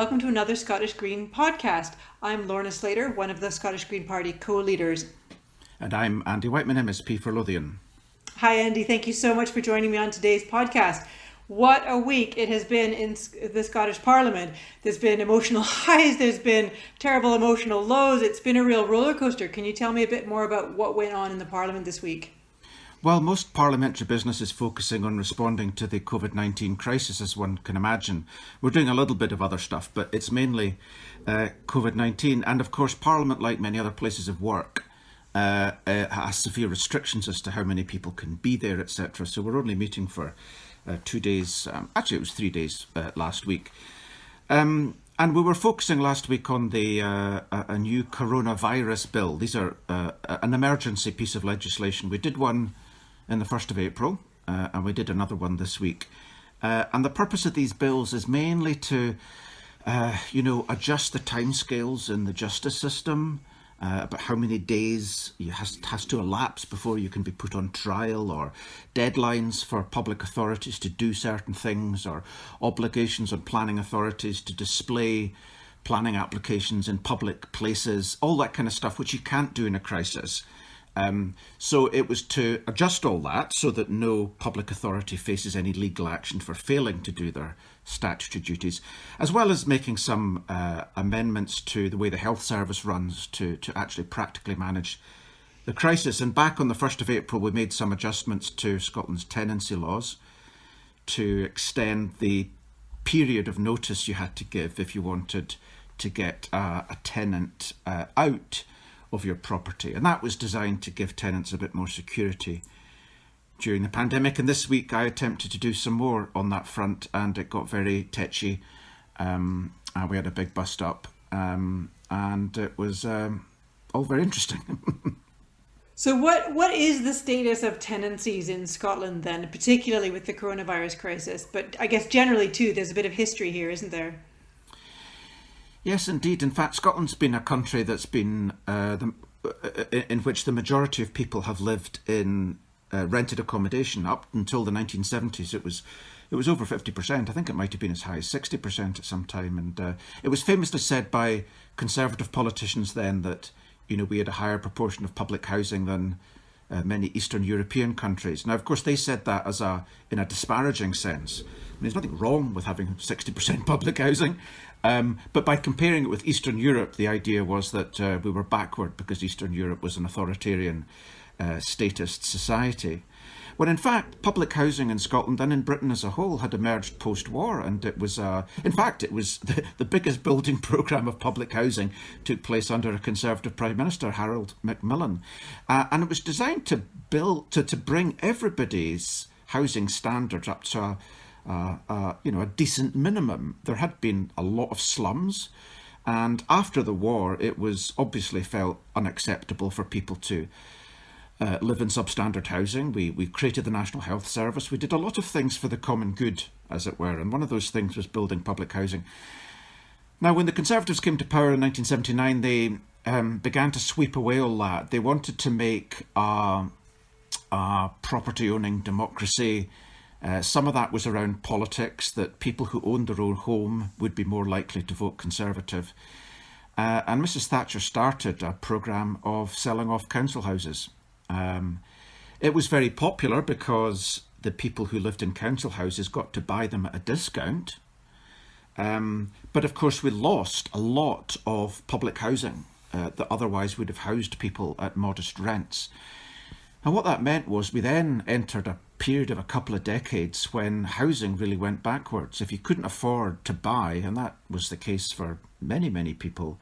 welcome to another Scottish Green podcast. I'm Lorna Slater, one of the Scottish Green Party co-leaders. And I'm Andy Wightman, MSP for Lothian. Hi Andy, thank you so much for joining me on today's podcast. What a week it has been in the Scottish Parliament. There's been emotional highs, there's been terrible emotional lows. It's been a real roller coaster. Can you tell me a bit more about what went on in the Parliament this week? Well, most parliamentary business is focusing on responding to the COVID-19 crisis, as one can imagine. We're doing a little bit of other stuff, but it's mainly COVID-19. And of course, Parliament, like many other places of work, has severe restrictions as to how many people can be there, etc. So we're only meeting for 2 days. Actually, it was 3 days last week. And we were focusing last week on the a new coronavirus bill. These are an emergency piece of legislation. We did one in the 1st of April, and we did another one this week. And the purpose of these bills is mainly to, adjust the timescales in the justice system, about how many days has to elapse before you can be put on trial, or deadlines for public authorities to do certain things, or obligations on planning authorities to display planning applications in public places, all that kind of stuff, which you can't do in a crisis. So it was to adjust all that so that no public authority faces any legal action for failing to do their statutory duties, as well as making some amendments to the way the health service runs to actually practically manage the crisis. And back on the 1st of April, we made some adjustments to Scotland's tenancy laws to extend the period of notice you had to give if you wanted to get a tenant out of your property. And that was designed to give tenants a bit more security during the pandemic. And this week I attempted to do some more on that front, and it got very tetchy. And we had a big bust up, and it was all very interesting. So what is the status of tenancies in Scotland then, particularly with the coronavirus crisis? But I guess generally too, there's a bit of history here, isn't there? Yes, indeed. In fact, Scotland's been a country that's been in which the majority of people have lived in rented accommodation. Up until the 1970s, it was over 50%. I think it might have been as high as 60% at some time. And it was famously said by Conservative politicians then that we had a higher proportion of public housing than many Eastern European countries. Now, of course, they said that in a disparaging sense. There's nothing wrong with having 60% public housing. But by comparing it with Eastern Europe, the idea was that we were backward because Eastern Europe was an authoritarian statist society. When in fact, public housing in Scotland and in Britain as a whole had emerged post-war, and it was, the biggest building programme of public housing took place under a Conservative Prime Minister, Harold Macmillan. And it was designed to bring everybody's housing standards up to a decent minimum. There had been a lot of slums, and after the war it was obviously felt unacceptable for people to live in substandard housing. We created the National Health Service. We did a lot of things for the common good, as it were, and one of those things was building public housing. Now, when the Conservatives came to power in 1979, they began to sweep away all that. They wanted to make a property-owning democracy. Some of that was around politics, that people who owned their own home would be more likely to vote Conservative. And Mrs Thatcher started a programme of selling off council houses. It was very popular because the people who lived in council houses got to buy them at a discount. But of course, we lost a lot of public housing that otherwise would have housed people at modest rents. And what that meant was we then entered a period of a couple of decades when housing really went backwards. If you couldn't afford to buy, and that was the case for many, many people,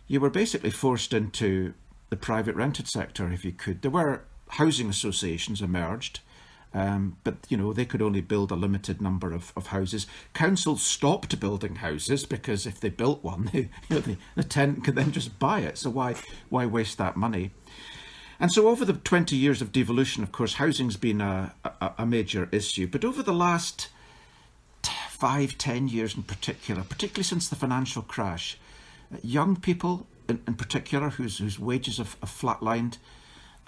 you were basically forced into the private rented sector if you could. There were housing associations emerged, but they could only build a limited number of houses. Councils stopped building houses because if they built one, the tenant could then just buy it. So why waste that money? And so over the 20 years of devolution, of course, housing's been a major issue. But over the last 5-10 years in particular, particularly since the financial crash, young people in particular whose wages have flatlined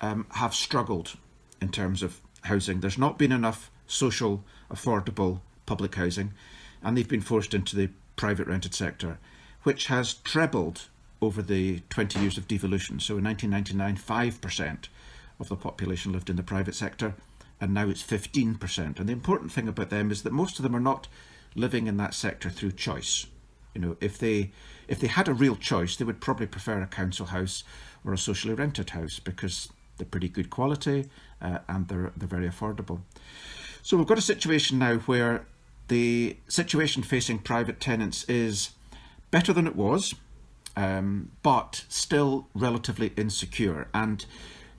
have struggled in terms of housing. There's not been enough social, affordable public housing, and they've been forced into the private rented sector, which has trebled over the 20 years of devolution. So in 1999, 5% of the population lived in the private sector, and now it's 15%. And the important thing about them is that most of them are not living in that sector through choice. You know, if they had a real choice, they would probably prefer a council house or a socially rented house because they're pretty good quality and they're very affordable. So we've got a situation now where the situation facing private tenants is better than it was, but still relatively insecure. And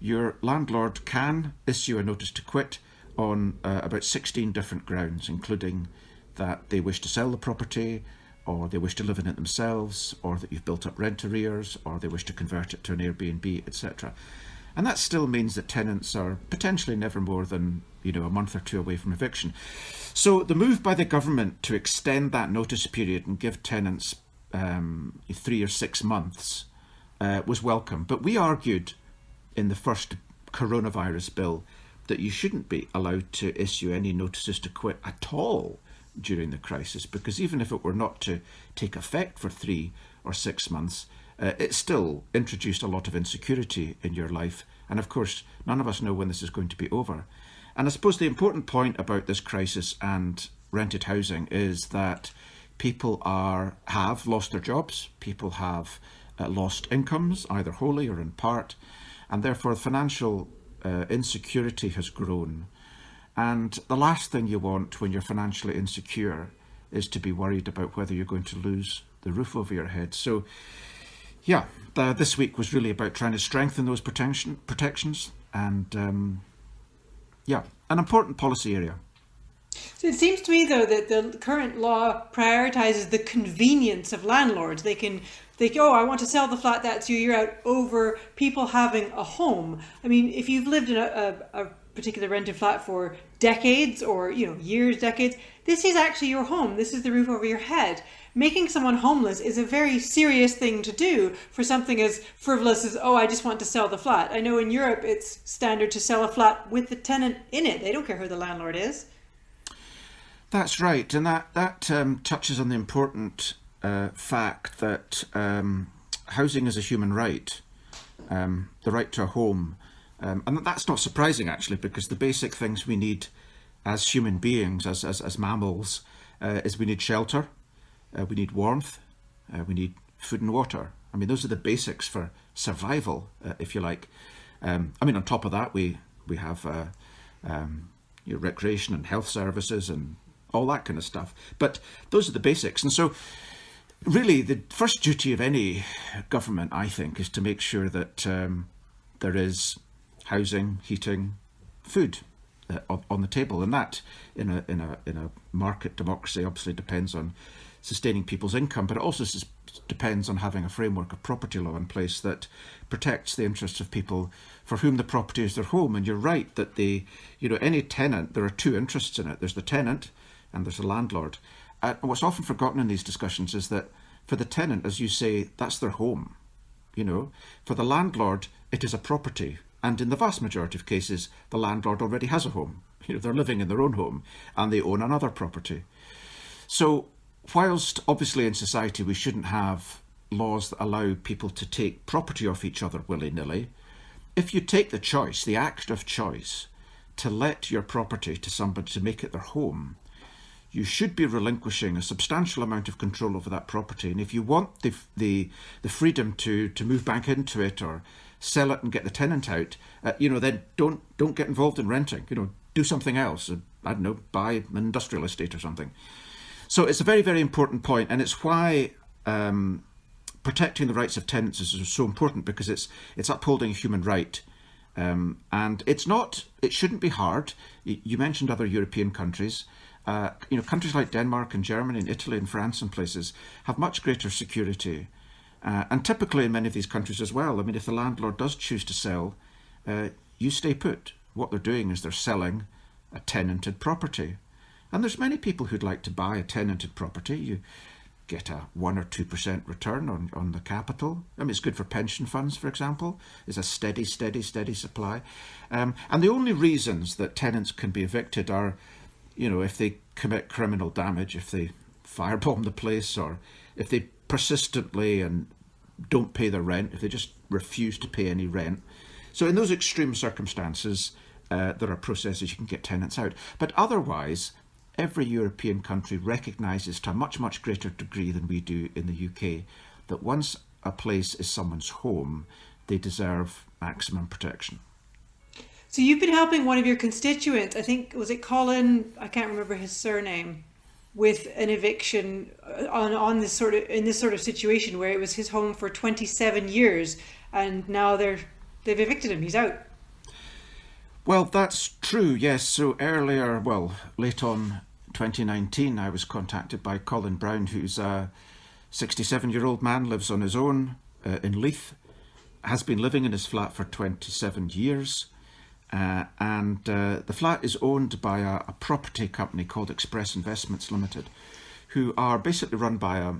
your landlord can issue a notice to quit on about 16 different grounds, including that they wish to sell the property, or they wish to live in it themselves, or that you've built up rent arrears, or they wish to convert it to an Airbnb, etc. And that still means that tenants are potentially never more than, you know, a month or two away from eviction. So the move by the government to extend that notice period and give tenants 3 or 6 months was welcome. But we argued in the first coronavirus bill that you shouldn't be allowed to issue any notices to quit at all during the crisis, because even if it were not to take effect for 3 or 6 months, it still introduced a lot of insecurity in your life. And of course, none of us know when this is going to be over. And I suppose the important point about this crisis and rented housing is that people have lost their jobs, people have lost incomes, either wholly or in part, and therefore financial insecurity has grown. And the last thing you want when you're financially insecure is to be worried about whether you're going to lose the roof over your head. So yeah, this week was really about trying to strengthen those protections and an important policy area. So it seems to me, though, that the current law prioritises the convenience of landlords. They think, oh, I want to sell the flat that's you're out, over people having a home. I mean, if you've lived in a particular rented flat for decades or, you know, years, decades, this is actually your home. This is the roof over your head. Making someone homeless is a very serious thing to do for something as frivolous as, oh, I just want to sell the flat. I know in Europe it's standard to sell a flat with the tenant in it. They don't care who the landlord is. That's right, and that touches on the important fact that housing is a human right, the right to a home. And that's not surprising, actually, because the basic things we need as human beings, as mammals, is we need shelter, we need warmth, we need food and water. I mean, those are the basics for survival, if you like. I mean, on top of that, we have recreation and health services and all that kind of stuff. But those are the basics. And so really the first duty of any government, I think, is to make sure that there is housing, heating, food on the table. And that in a market democracy obviously depends on sustaining people's income, but it also depends on having a framework of property law in place that protects the interests of people for whom the property is their home. And you're right that any tenant, there are two interests in it. There's the tenant and there's the landlord. And what's often forgotten in these discussions is that for the tenant, as you say, that's their home. You know, for the landlord, it is a property. And in the vast majority of cases, the landlord already has a home. You know, they're living in their own home and they own another property. So whilst obviously in society we shouldn't have laws that allow people to take property off each other willy-nilly, if you take the choice, the act of choice, to let your property to somebody to make it their home, you should be relinquishing a substantial amount of control over that property. And if you want the freedom to move back into it or sell it and get the tenant out, then don't get involved in renting. You know, do something else. I don't know, buy an industrial estate or something. So it's a very, very important point, and it's why protecting the rights of tenants is so important, because it's upholding a human right. And it shouldn't be hard. You mentioned other European countries. Countries like Denmark and Germany and Italy and France and places have much greater security. And typically in many of these countries as well, I mean, if the landlord does choose to sell, you stay put. What they're doing is they're selling a tenanted property. And there's many people who'd like to buy a tenanted property. You get a 1 or 2% return on the capital. I mean, it's good for pension funds, for example. It's a steady supply. And the only reasons that tenants can be evicted are, if they commit criminal damage, if they firebomb the place, or if they persistently and don't pay their rent, if they just refuse to pay any rent. So in those extreme circumstances, there are processes you can get tenants out. But otherwise, every European country recognises to a much, much greater degree than we do in the UK that once a place is someone's home, they deserve maximum protection. So you've been helping one of your constituents, I think, was it Colin? I can't remember his surname, with an eviction on this sort of situation where it was his home for 27 years, and now they've evicted him. He's out. Well, that's true, yes. So earlier, late on 2019, I was contacted by Colin Brown, who's a 67-year-old man, lives on his own in Leith, has been living in his flat for 27 years. And the flat is owned by a property company called Express Investments Limited, who are basically run by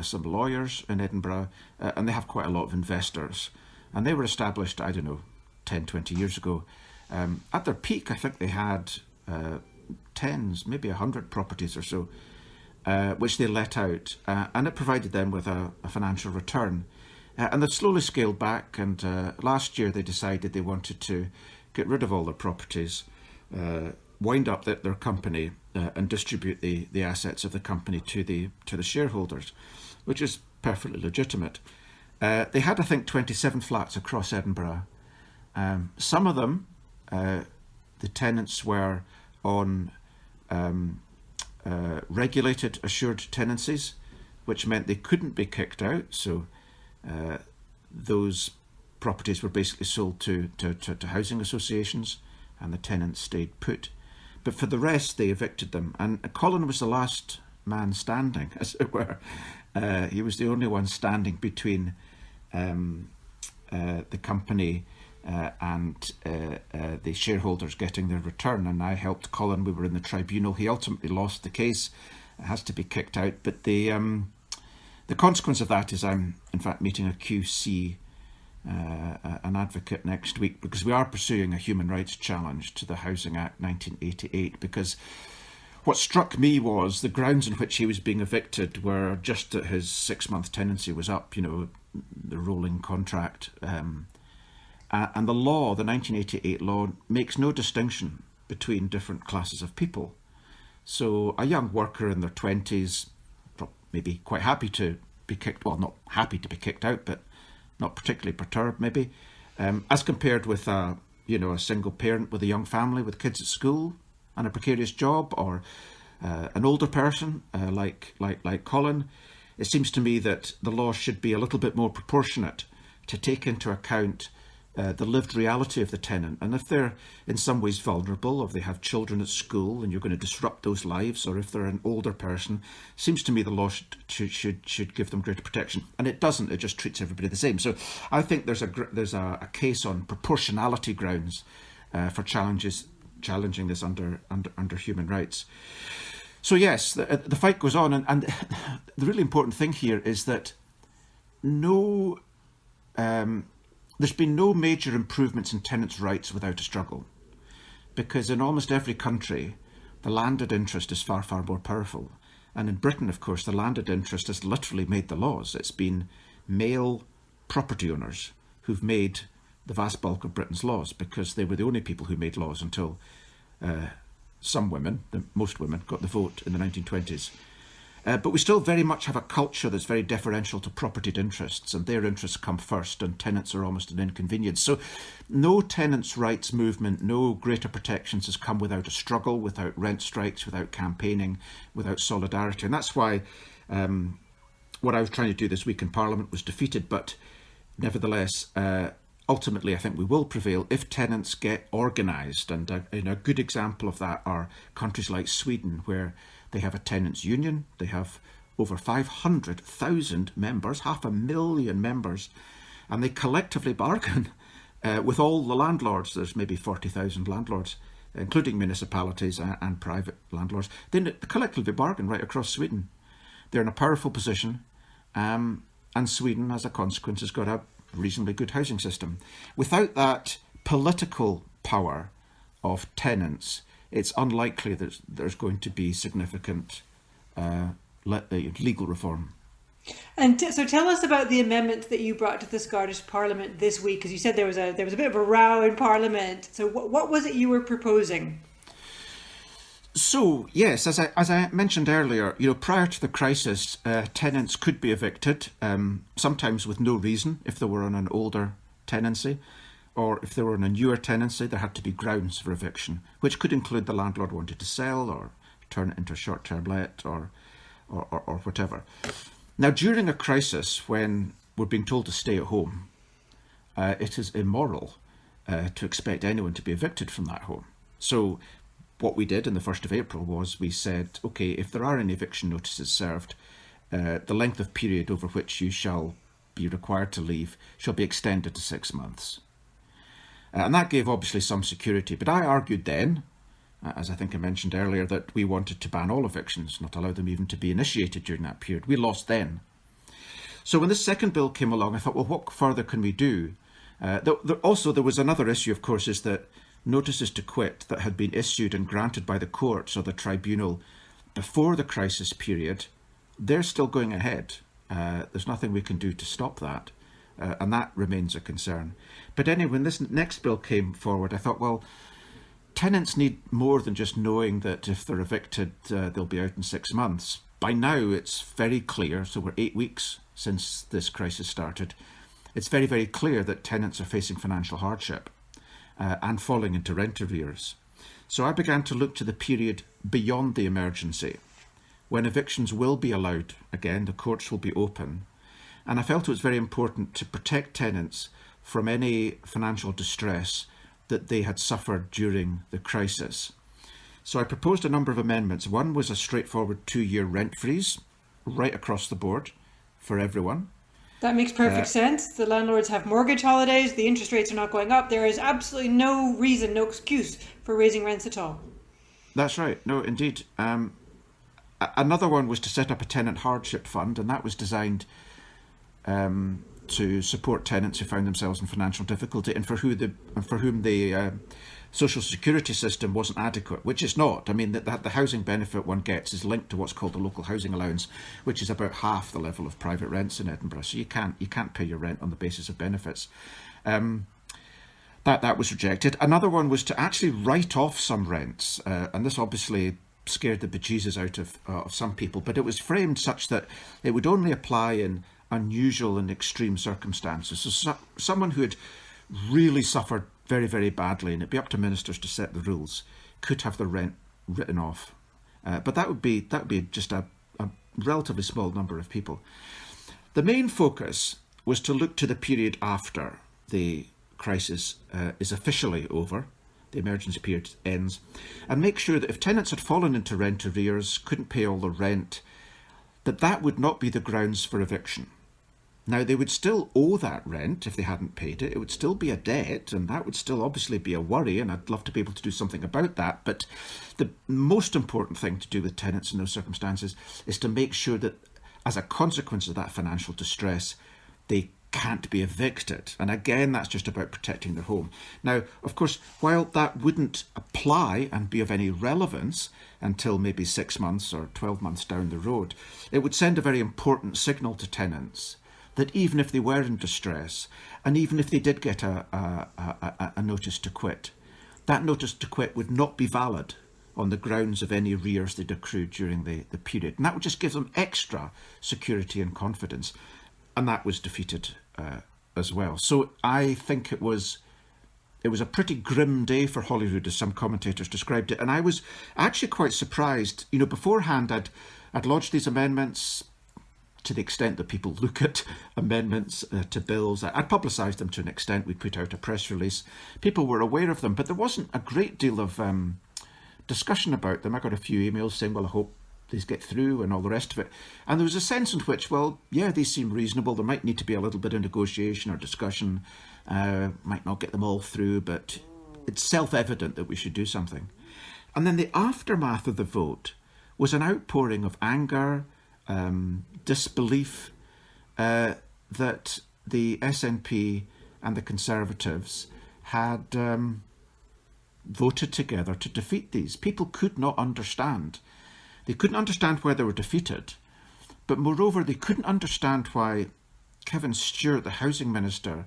some lawyers in Edinburgh, and they have quite a lot of investors. And they were established, 10, 20 years ago. At their peak, I think they had tens, maybe 100 properties or so, which they let out, and it provided them with a financial return. And they've slowly scaled back, and last year they decided they wanted to get rid of all their properties, wind up their company, and distribute the assets of the company to the shareholders, which is perfectly legitimate. They had, I think, 27 flats across Edinburgh. Some of them, the tenants were on regulated assured tenancies, which meant they couldn't be kicked out. So those properties were basically sold to housing associations, and the tenants stayed put. But for the rest, they evicted them. And Colin was the last man standing, as it were. He was the only one standing between the company and the shareholders getting their return. And I helped Colin. We were in the tribunal. He ultimately lost the case. It has to be kicked out. But the consequence of that is I'm, in fact, meeting a QC, an advocate, next week, because we are pursuing a human rights challenge to the Housing Act 1988, because what struck me was the grounds on which he was being evicted were just that his 6-month tenancy was up, the rolling contract. And the law, the 1988 law, makes no distinction between different classes of people. So a young worker in their 20s, maybe quite happy to be kicked, well, not happy to be kicked out, but not particularly perturbed maybe, as compared with a single parent with a young family with kids at school and a precarious job, or an older person like Colin. It seems to me that the law should be a little bit more proportionate to take into account the lived reality of the tenant. And if they're in some ways vulnerable, or if they have children at school and you're going to disrupt those lives, or if they're an older person, seems to me the law should give them greater protection. And it doesn't, it just treats everybody the same. So I think there's a case on proportionality grounds for challenging this under human rights. So yes, the fight goes on, and the really important thing here is that there's been no major improvements in tenants' rights without a struggle, because in almost every country, the landed interest is far, far more powerful. And in Britain, of course, the landed interest has literally made the laws. It's been male property owners who've made the vast bulk of Britain's laws, because they were the only people who made laws until some women, most women, got the vote in the 1920s. But we still very much have a culture that's very deferential to propertied interests, and their interests come first, and tenants are almost an inconvenience. So no tenants' rights movement, no greater protections has come without a struggle, without rent strikes, without campaigning, without solidarity. And that's why what I was trying to do this week in Parliament was defeated. But nevertheless, ultimately, I think we will prevail if tenants get organised. And a good example of that are countries like Sweden, where they have a tenants union. They have over 500,000 members, 500,000 members, and they collectively bargain with all the landlords. There's maybe 40,000 landlords, including municipalities and private landlords. They collectively bargain right across Sweden. They're in a powerful position, and Sweden, as a consequence, has got a reasonably good housing system. Without that political power of tenants, it's unlikely that there's going to be significant legal reform. And so tell us about the amendments that you brought to the Scottish Parliament this week, because you said there was a bit of a row in Parliament. So what was it you were proposing? So yes, as I mentioned earlier, prior to the crisis, tenants could be evicted, sometimes with no reason if they were on an older tenancy, or if they were on a newer tenancy, there had to be grounds for eviction, which could include the landlord wanted to sell or turn it into a short-term let or whatever. Now, during a crisis, when we're being told to stay at home, it is immoral to expect anyone to be evicted from that home. So what we did on the 1st of April was we said, okay, if there are any eviction notices served, the length of period over which you shall be required to leave shall be extended to 6 months. And that gave obviously some security. But I argued then, as I think I mentioned earlier, that we wanted to ban all evictions, not allow them even to be initiated during that period. We lost then. So when this second bill came along, I thought, well, what further can we do? Also, there was another issue, of course, is that notices to quit that had been issued and granted by the courts or the tribunal before the crisis period, they're still going ahead. There's nothing we can do to stop that. And that remains a concern. But anyway, when this next bill came forward, I thought, well, tenants need more than just knowing that if they're evicted, they'll be out in 6 months. By now, it's very clear, so we're 8 weeks since this crisis started, it's very, very clear that tenants are facing financial hardship and falling into rent arrears. So I began to look to the period beyond the emergency, when evictions will be allowed again, the courts will be open. And I felt it was very important to protect tenants from any financial distress that they had suffered during the crisis. So I proposed a number of amendments. One was a straightforward 2-year rent freeze right across the board for everyone. That makes perfect sense. The landlords have mortgage holidays, the interest rates are not going up. There is absolutely no reason, no excuse for raising rents at all. That's right. No, indeed. Another one was to set up a tenant hardship fund, and that was designed to support tenants who found themselves in financial difficulty and for whom the social security system wasn't adequate, which it's not. I mean, the housing benefit one gets is linked to what's called the local housing allowance, which is about half the level of private rents in Edinburgh. So you can't pay your rent on the basis of benefits. That was rejected. Another one was to actually write off some rents, and this obviously scared the bejesus out of some people, but it was framed such that it would only apply in unusual and extreme circumstances. So someone who had really suffered very, very badly, and it'd be up to ministers to set the rules, could have the rent written off. But that would be just a relatively small number of people. The main focus was to look to the period after the crisis is officially over, the emergency period ends, and make sure that if tenants had fallen into rent arrears, couldn't pay all the rent, that would not be the grounds for eviction. Now, they would still owe that rent if they hadn't paid it. It would still be a debt, and that would still obviously be a worry, and I'd love to be able to do something about that. But the most important thing to do with tenants in those circumstances is to make sure that as a consequence of that financial distress, they can't be evicted. And again, that's just about protecting their home. Now, of course, while that wouldn't apply and be of any relevance until maybe 6 months or 12 months down the road, it would send a very important signal to tenants that even if they were in distress, and even if they did get a notice to quit, that notice to quit would not be valid on the grounds of any arrears they'd accrued during the period. And that would just give them extra security and confidence. And that was defeated as well. So I think it was a pretty grim day for Holyrood, as some commentators described it. And I was actually quite surprised. Beforehand I'd lodged these amendments to the extent that people look at amendments to bills. I'd publicised them to an extent. We put out a press release. People were aware of them, but there wasn't a great deal of discussion about them. I got a few emails saying, well, I hope these get through and all the rest of it. And there was a sense in which, well, yeah, these seem reasonable. There might need to be a little bit of negotiation or discussion. Might not get them all through, but it's self-evident that we should do something. And then the aftermath of the vote was an outpouring of anger, disbelief that the SNP and the Conservatives had voted together to defeat these. People could not understand. They couldn't understand why they were defeated, But moreover, they couldn't understand why Kevin Stewart, the housing minister,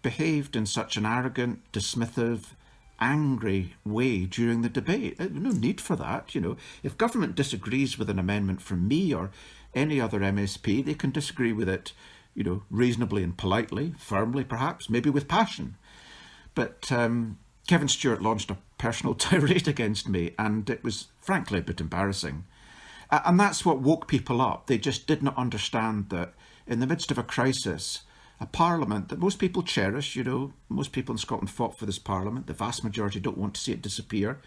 behaved in such an arrogant, dismissive, angry way during the debate. No need for that, you know. If government disagrees with an amendment from me or any other MSP, they can disagree with it, you know, reasonably and politely, firmly perhaps, maybe with passion. But Kevin Stewart launched a personal tirade against me, and it was frankly a bit embarrassing. And that's what woke people up. They just did not understand that in the midst of a crisis, a parliament that most people cherish, you know, most people in Scotland fought for this parliament. The vast majority don't want to see it disappear.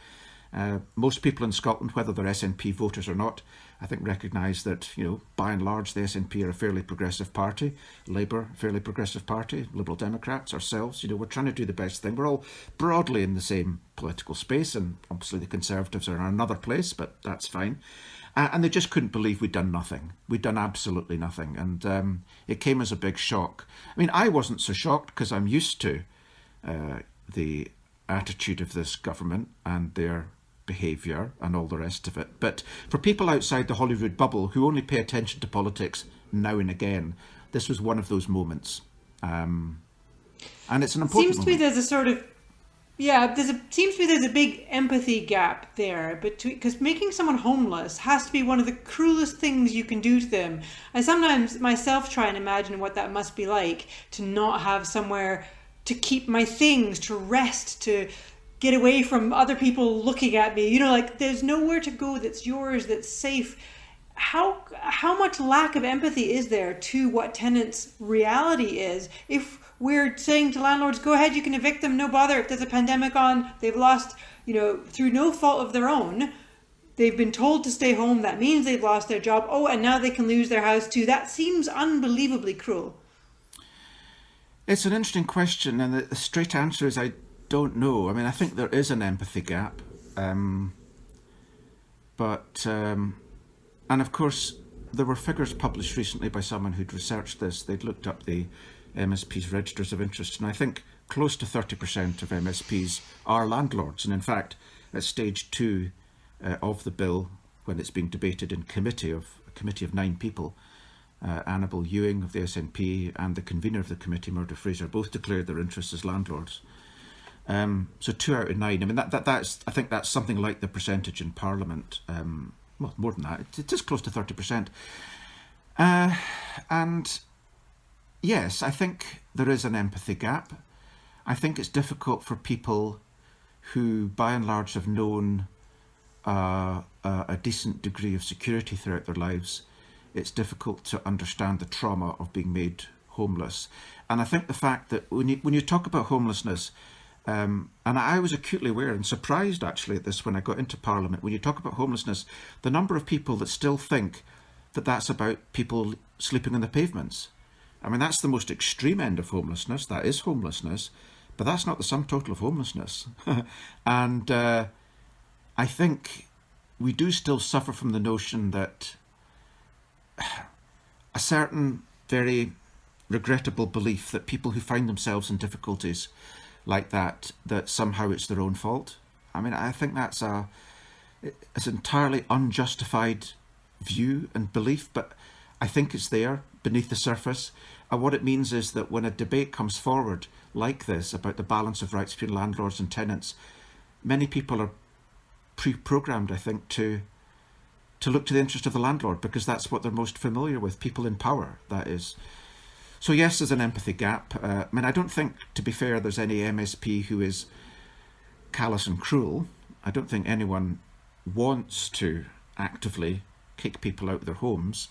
Most people in Scotland, whether they're SNP voters or not, I think recognise that, you know, by and large, the SNP are a fairly progressive party. Labour, fairly progressive party. Liberal Democrats, ourselves, you know, we're trying to do the best thing. We're all broadly in the same political space, and obviously the Conservatives are in another place, but that's fine. And they just couldn't believe we'd done nothing. We'd done absolutely nothing. And it came as a big shock. I mean, I wasn't so shocked because I'm used to the attitude of this government and their behaviour and all the rest of it. But for people outside the Holyrood bubble who only pay attention to politics now and again, this was one of those moments. And it's an important moment. Seems to me there's a sort of seems to me there's a big empathy gap there, because making someone homeless has to be one of the cruelest things you can do to them. I sometimes myself try and imagine what that must be like, to not have somewhere to keep my things, to rest, to get away from other people looking at me. You know, like there's nowhere to go that's yours, that's safe. How much lack of empathy is there to what tenants' reality is if we're saying to landlords, go ahead, you can evict them, no bother. If there's a pandemic on, they've lost, you know, through no fault of their own, they've been told to stay home. That means they've lost their job. Oh, and now they can lose their house too. That seems unbelievably cruel. It's an interesting question, and the straight answer is I don't know. I mean, I think there is an empathy gap. And of course, there were figures published recently by someone who'd researched this. They'd looked up the MSP's registers of interest, and I think close to 30% of MSPs are landlords. And in fact, at stage 2 of the bill, when it's being debated in a committee of 9 people, Annabel Ewing of the SNP and the convener of the committee, Murdo Fraser, both declared their interests as landlords. So 2 out of 9. I mean, that's I think that's something like the percentage in Parliament. Well, more than that. It is close to 30%. And yes, I think there is an empathy gap. I think it's difficult for people who, by and large, have known a decent degree of security throughout their lives. It's difficult to understand the trauma of being made homeless. And I think the fact that when you talk about homelessness, and I was acutely aware and surprised actually at this when I got into Parliament, when you talk about homelessness, the number of people that still think that that's about people sleeping on the pavements. I mean, that's the most extreme end of homelessness. That is homelessness, but that's not the sum total of homelessness. And I think we do still suffer from the notion that a certain very regrettable belief that people who find themselves in difficulties like that somehow it's their own fault. I mean, I think it's an entirely unjustified view and belief, but I think it's there beneath the surface. And what it means is that when a debate comes forward like this about the balance of rights between landlords and tenants, many people are pre-programmed, I think, to look to the interest of the landlord, because that's what they're most familiar with, people in power, that is. So yes, there's an empathy gap. I mean, I don't think, to be fair, there's any MSP who is callous and cruel. I don't think anyone wants to actively kick people out of their homes.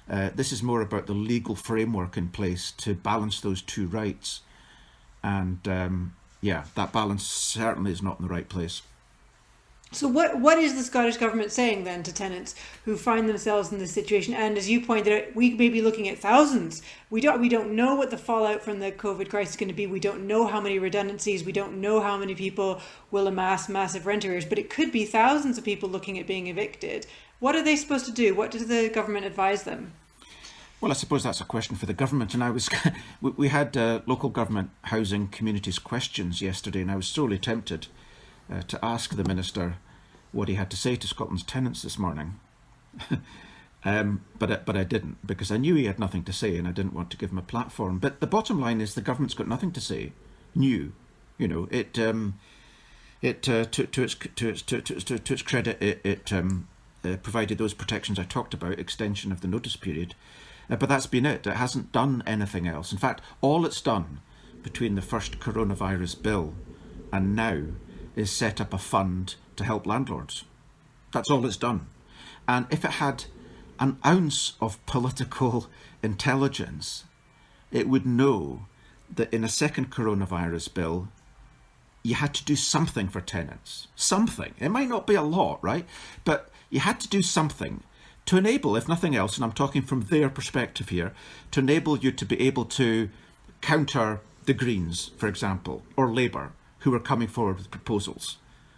This is more about the legal framework in place to balance those two rights. And that balance certainly is not in the right place. So what is the Scottish Government saying then to tenants who find themselves in this situation? And as you pointed out, we may be looking at thousands. We don't know what the fallout from the COVID crisis is going to be. We don't know how many redundancies. We don't know how many people will amass massive rent arrears. But it could be thousands of people looking at being evicted. What are they supposed to do? What does the government advise them? Well, I suppose that's a question for the government. And we had local government housing communities questions yesterday, and I was sorely tempted to ask the Minister what he had to say to Scotland's tenants this morning. But I didn't, because I knew he had nothing to say and I didn't want to give him a platform. But the bottom line is the government's got nothing to say. New, to its credit, it provided those protections I talked about, extension of the notice period. But that's been it. It hasn't done anything else. In fact, all it's done between the first coronavirus bill and now is set up a fund to help landlords. That's all it's done. And if it had an ounce of political intelligence, it would know that in a second coronavirus bill, you had to do something for tenants. Something. It might not be a lot, right? But you had to do something to enable, if nothing else, and I'm talking from their perspective here, to enable you to be able to counter the Greens, for example, or Labour, who are coming forward with proposals.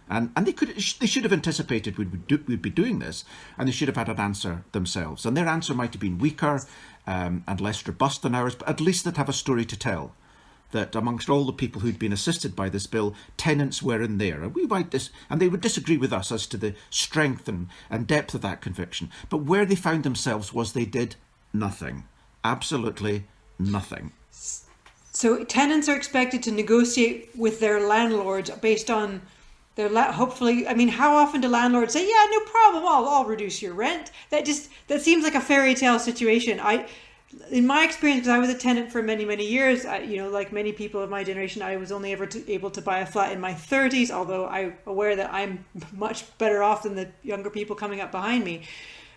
And they should have anticipated we'd be doing this, and they should have had an answer themselves. And their answer might have been weaker and less robust than ours, but at least they'd have a story to tell. That amongst all the people who'd been assisted by this bill, tenants were in there. And they would disagree with us as to the strength and depth of that conviction. But where they found themselves was they did nothing. Absolutely nothing. So tenants are expected to negotiate with their landlords based on their hopefully. I mean, how often do landlords say, "Yeah, no problem, I'll reduce your rent"? That seems like a fairy tale situation. In my experience, because I was a tenant for many, many years, like many people of my generation, I was only ever able to buy a flat in my 30s, although I'm aware that I'm much better off than the younger people coming up behind me.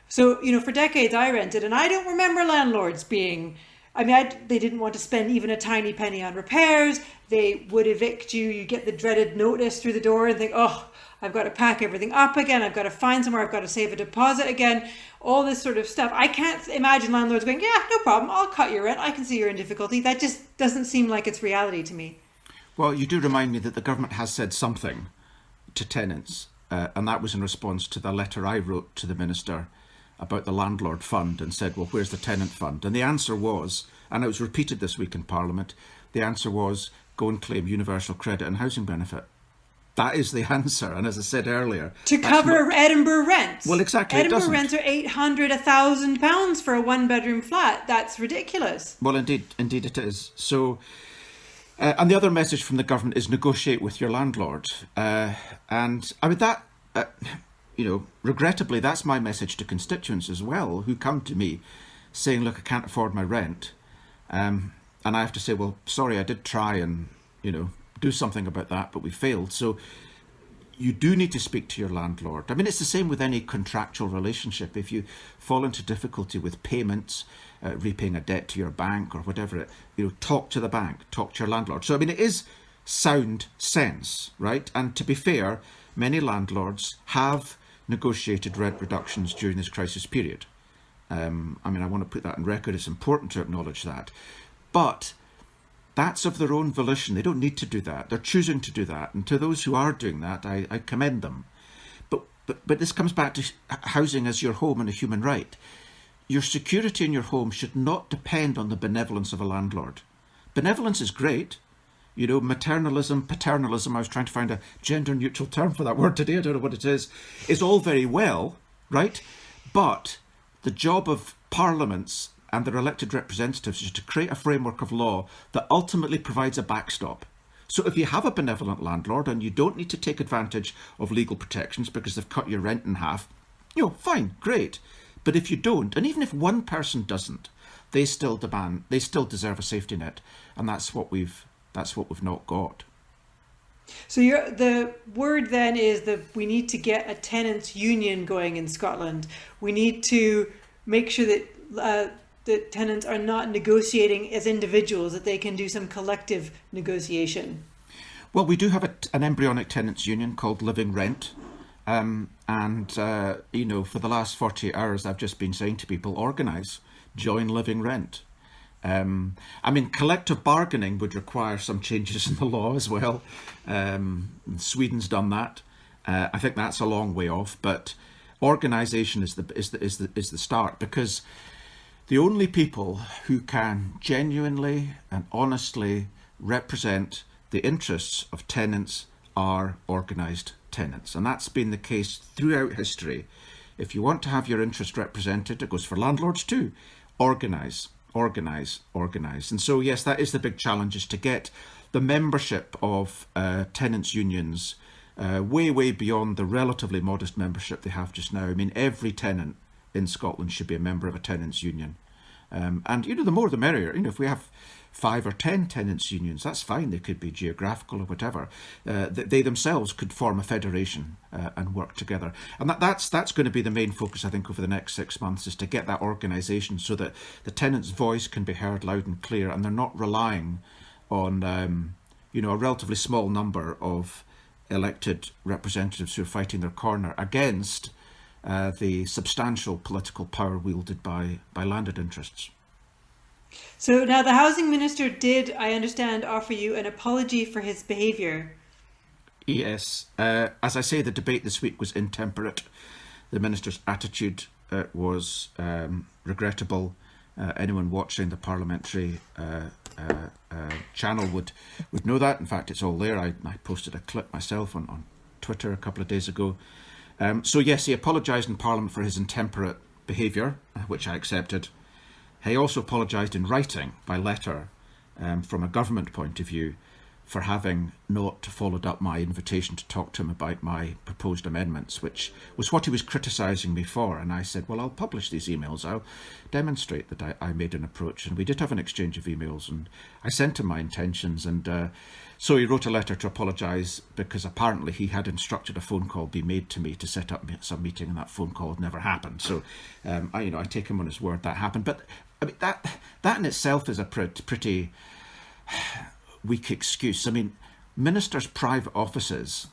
So, for decades I rented, and I don't remember landlords being, they didn't want to spend even a tiny penny on repairs. They would evict you. You get the dreaded notice through the door and think, oh, I've got to pack everything up again. I've got to find somewhere. I've got to save a deposit again. All this sort of stuff. I can't imagine landlords going, yeah, no problem. I'll cut your rent. I can see you're in difficulty. That just doesn't seem like it's reality to me. Well, you do remind me that the government has said something to tenants, and that was in response to the letter I wrote to the minister about the landlord fund and said, well, where's the tenant fund? And the answer was, and it was repeated this week in Parliament, the answer was go and claim universal credit and housing benefit. That is the answer. And as I said earlier, to cover Edinburgh rents. Well, exactly. Edinburgh rents are £800, £1,000 for a one-bedroom flat. That's ridiculous. Well, indeed it is. So, and the other message from the government is negotiate with your landlord. Regrettably, that's my message to constituents as well, who come to me saying, look, I can't afford my rent. And I have to say, well, sorry, I did try and, do something about that, but we failed. So you do need to speak to your landlord. It's the same with any contractual relationship. If you fall into difficulty with payments, repaying a debt to your bank or whatever, talk to the bank, talk to your landlord. So, it is sound sense, right? And to be fair, many landlords have negotiated rent reductions during this crisis period. I want to put that on record. It's important to acknowledge that. But that's of their own volition. They don't need to do that. They're choosing to do that. And to those who are doing that, I commend them. But this comes back to housing as your home and a human right. Your security in your home should not depend on the benevolence of a landlord. Benevolence is great. Maternalism, paternalism, I was trying to find a gender-neutral term for that word today, I don't know what it is all very well, right? But the job of parliaments and their elected representatives is to create a framework of law that ultimately provides a backstop. So if you have a benevolent landlord and you don't need to take advantage of legal protections because they've cut your rent in half, fine, great. But if you don't, and even if one person doesn't, they still deserve a safety net, and that's what we've not got. So the word then is that we need to get a tenants union going in Scotland. We need to make sure that that tenants are not negotiating as individuals, that they can do some collective negotiation. Well, we do have an embryonic tenants union called Living Rent. For the last 48 hours, I've just been saying to people, organise, join Living Rent. Collective bargaining would require some changes in the law as well. Sweden's done that. I think that's a long way off, but organisation is the start, because the only people who can genuinely and honestly represent the interests of tenants are organised tenants, and that's been the case throughout history. if you want to have your interest represented, it goes for landlords too, organise. And so, yes, that is the big challenge, is to get the membership of tenants' unions way beyond the relatively modest membership they have just now. I mean, every tenant in Scotland should be a member of a tenants' union. And, the more the merrier. If we have 5 or 10 tenants' unions, that's fine. They could be geographical or whatever. They themselves could form a federation and work together. And that's going to be the main focus, I think, over the next 6 months, is to get that organisation so that the tenants' voice can be heard loud and clear, and they're not relying on, a relatively small number of elected representatives who are fighting their corner against the substantial political power wielded by landed interests. So now the housing minister did, I understand, offer you an apology for his behaviour. Yes. As I say, the debate this week was intemperate. The minister's attitude was regrettable. Anyone watching the parliamentary channel would know that. In fact, it's all there. I posted a clip myself on Twitter a couple of days ago. So yes, he apologised in Parliament for his intemperate behaviour, which I accepted. He also apologised in writing, by letter, from a government point of view, for having not followed up my invitation to talk to him about my proposed amendments, which was what he was criticising me for. And I said, well, I'll publish these emails. I'll demonstrate that I made an approach. And we did have an exchange of emails, and I sent him my intentions. And so he wrote a letter to apologise, because apparently he had instructed a phone call be made to me to set up some meeting, and that phone call had never happened. So, I take him on his word that happened. But I mean, that in itself is a pretty weak excuse. I mean, ministers' private offices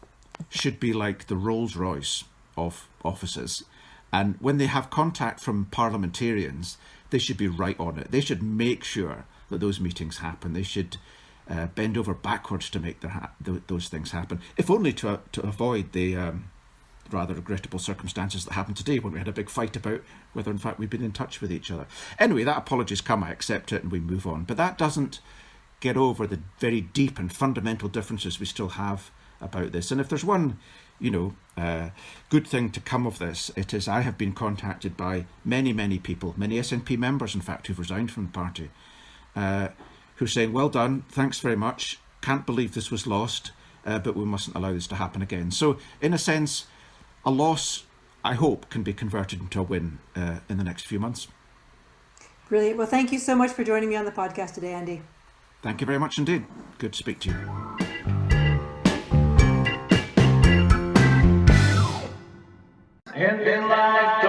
should be like the Rolls-Royce of offices. And when they have contact from parliamentarians, they should be right on it. They should make sure that those meetings happen. They should bend over backwards to make those things happen, if only to avoid the rather regrettable circumstances that happened today, when we had a big fight about whether in fact we've been in touch with each other. Anyway, that apology's come, I accept it, and we move on. But that doesn't get over the very deep and fundamental differences we still have about this. And if there's one, good thing to come of this, it is I have been contacted by many people, many SNP members, in fact, who've resigned from the party, who are saying, well done, thanks very much, can't believe this was lost, but we mustn't allow this to happen again. So, in a sense, a loss, I hope, can be converted into a win in the next few months. Brilliant. Well, thank you so much for joining me on the podcast today, Andy. Thank you very much indeed. Good to speak to you. In the light,